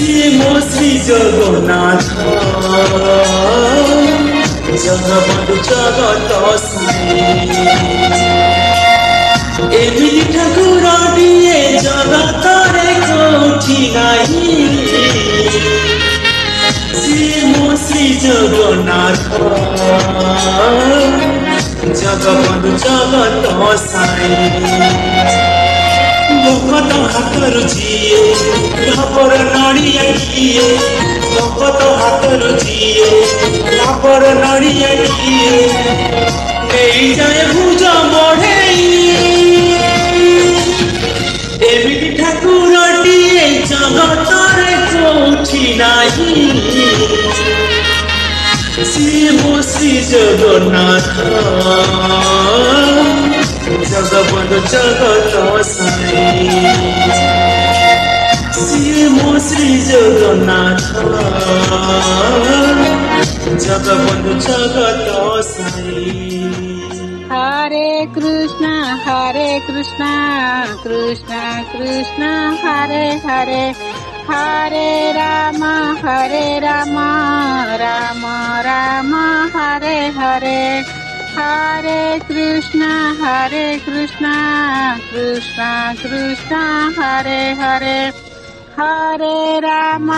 ମୋ ଶ୍ରୀ ଜଗନ୍ନାଥ ଜଗବନ୍ଧୁ ଜଗତ ଏମିତି ଠାକୁରଟିଏ ଜଗତରେ କୋଉଠି ନାହିଁ। ସିଏ ମୋ ଶ୍ରୀ ଜଗନ୍ନାଥ ଜଗବନ୍ଧୁ ଜଗତ ଭଗତ ହାତରୁ ଯିଏ ଭାବର ନଡ଼ିଆ କିଏ, ଭଗତ ହାତରୁ ଯିଏ ଭାବର ନଡ଼ିଆ କିଏ, ନେଇଯାଏ ଭୁଜ ବଢ଼େଇ। ଏମିତି ଠାକୁରଟିଏ ଜଗତରେ କୋଉଠି ନାହିଁ। ସିଏ ମୋ ଶ୍ରୀ ଜଗନ୍ନାଥ ଜଗବନ୍ଧୁ ଜଗତ ସିଏ ମୋ ଶ୍ରୀ ଜଗନ୍ନାଥ ଜଗବନ୍ଧୁ ଜଗତ हरे कृष्णा कृष्ण कृष्ण हरे हरे, हरे राम राम राम हरे हरे, हरे कृष्णा कृष्ण कृष्ण हरे हरे, हरे राम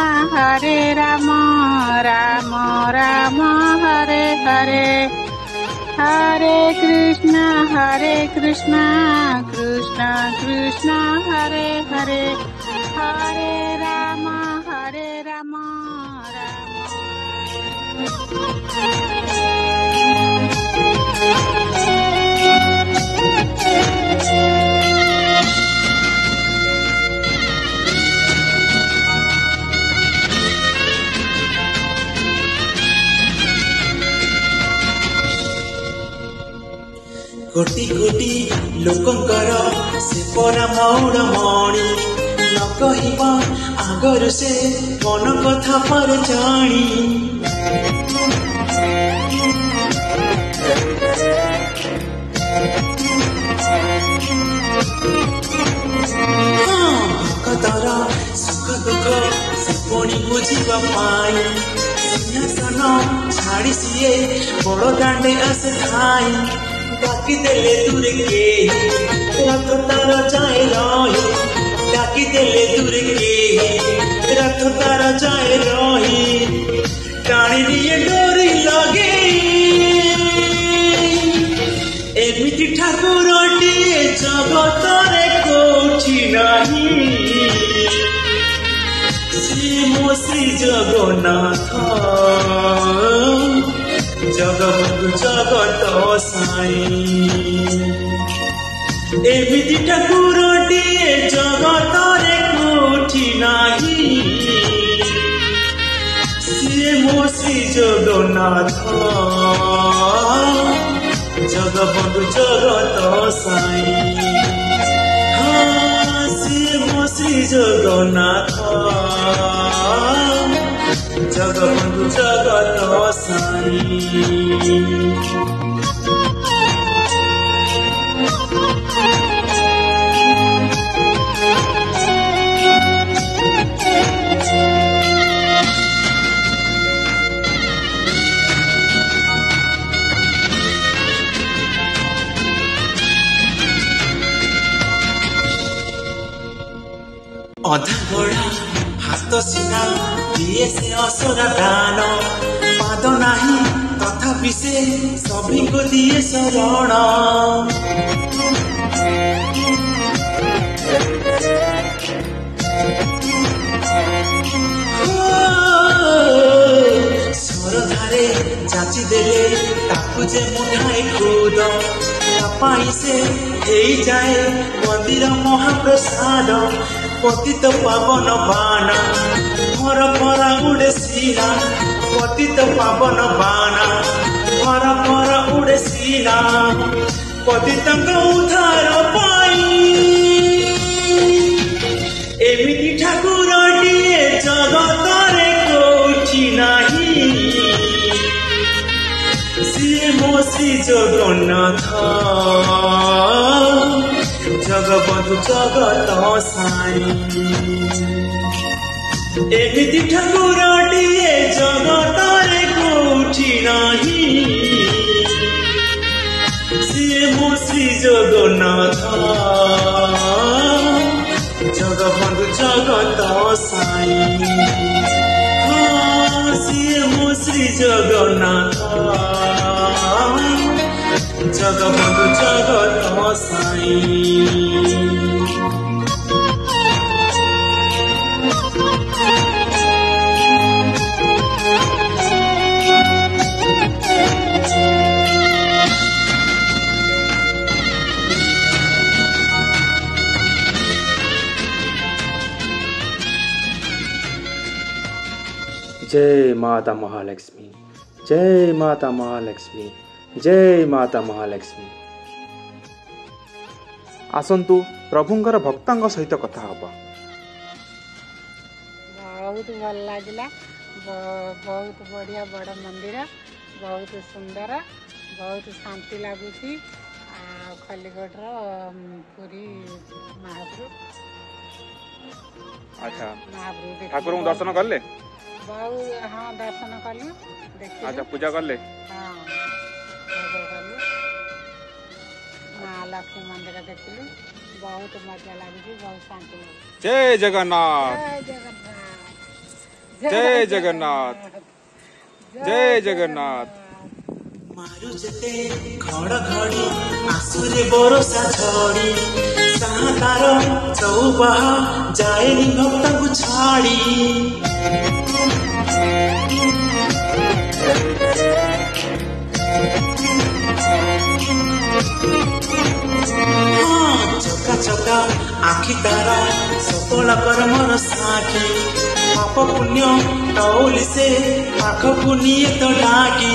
राम राम हरे हरे, हरे कृष्णा कृष्ण कृष्ण हरे हरे, हरे राम राम कोटि कोटि लोकंकर से परा मौड़मणि न कहवा आगर से मन कथा पर जानी। भक्तर सुख दुख से पुणी बुझा सिंहासन छाड़ी सीए बड़ दांडे आसे खाई, डाकी देले दूर के रथ तार जाए रही, डाकी देले दूर के रथ तार जाए रही, टाणी दिए डोरी लगे। एमिति ठाकुरटिए जगतरे कोठी नाही। श्री मो श्री जगन्नाथ जगबन्धु जगत एमिति ठाकुरटिए जगतरे कोठी नाही। सिए मो श्री जगन्नाथ जगबन्धु जगत हाँ, सिए मो श्री जगन्नाथ जगबन्धु जगत अधा घोड़ा हाथ सीना दिए से असरा दान, पाद नाही तथापि से सभी को दिए शरण। स्वरधारे जाची देले ताकू जे मुठाए खुद तापाई से एई जाए मंदिर महाप्रसाद। पतित पावन बाण घर भरा उड़े सीना, पतित पावन बाण घर भरा उड़े सीना, पतित उद्धार पाई। एमिति ठाकुरटिए जगतरे कोठी नाही। सिए मो श्री जगन्नाथ जगबन्धु जगत एमिति ठाकुरटिए जगतरे कोठी नाही सिए मो श्री जगन्नाथ जगबंधु जगत साई सिए मो श्री जगन्नाथ जगबंधु जगत साई जय माता महालक्ष्मी, जय माता महालक्ष्मी, जय माता महालक्ष्मी। आसंतु प्रभुंकर भक्तांग सहित कथा हबा। बहुत भल लागला, बहुत बढ़िया बड़ मंदिर, बहुत सुंदर, बहुत शांति लगुच। खलीगढ़ पुरी महाप्रभु अच्छा महाप्रभु ठाकुर दर्शन करले बहुत हाँ दर्शन कलु देखिलु। अच्छा पूजा करले हाँ पूजा कलु माँ लक्ष्मी मंदिर देखिलु। बहुत मजा लगी, बहुत शांति लगी। जय जगन्नाथ, जय जगन्नाथ, जय जगन्नाथ, जय जगन्नाथ। मारु जेते खड़ घड़ी आसुरे बरसा झड़ी सातार चौबाह जाएनी भक्त को छाड़ी चका चका आखि तारा सफल कर्मर साखी पाप पुण्य तौली से पाख पुण्य तो डाकी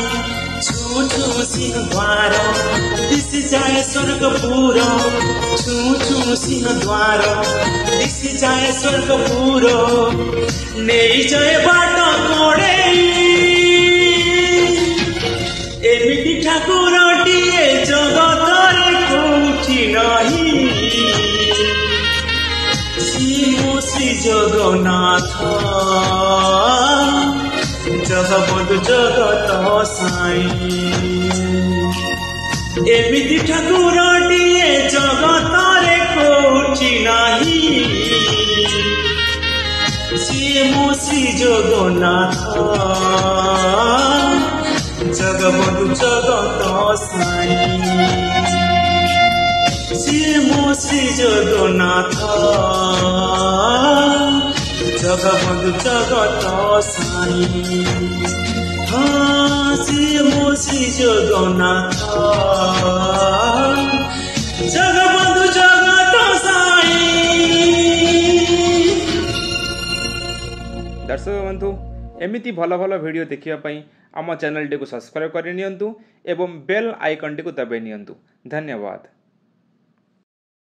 छू छू सिंह द्वार दिशि जाए स्वर्गपुर छू छू सिंह द्वार दिशि जाए स्वर्गपुर नहीं जाए बाट कोड़े एमिति ठाकुरटिए जगतरे कोठी नाही श्री जगन्नाथ जगबंधु जगत साई एमिति ठाकुरटिए जगतरे कोठी नाही श्री जगन्नाथ जगबंधु जगत साई श्री जगन्नाथ जगबंधु जगत साई श्री जगन्नाथ जगबंधु जगत साई। दर्शक बंधु एमिति भल भल वीडियो देखिया पई आम चैनल टी को सब्सक्राइब कर नियंतु एवं बेल आइकन टी को दबाई नियंतु। धन्यवाद।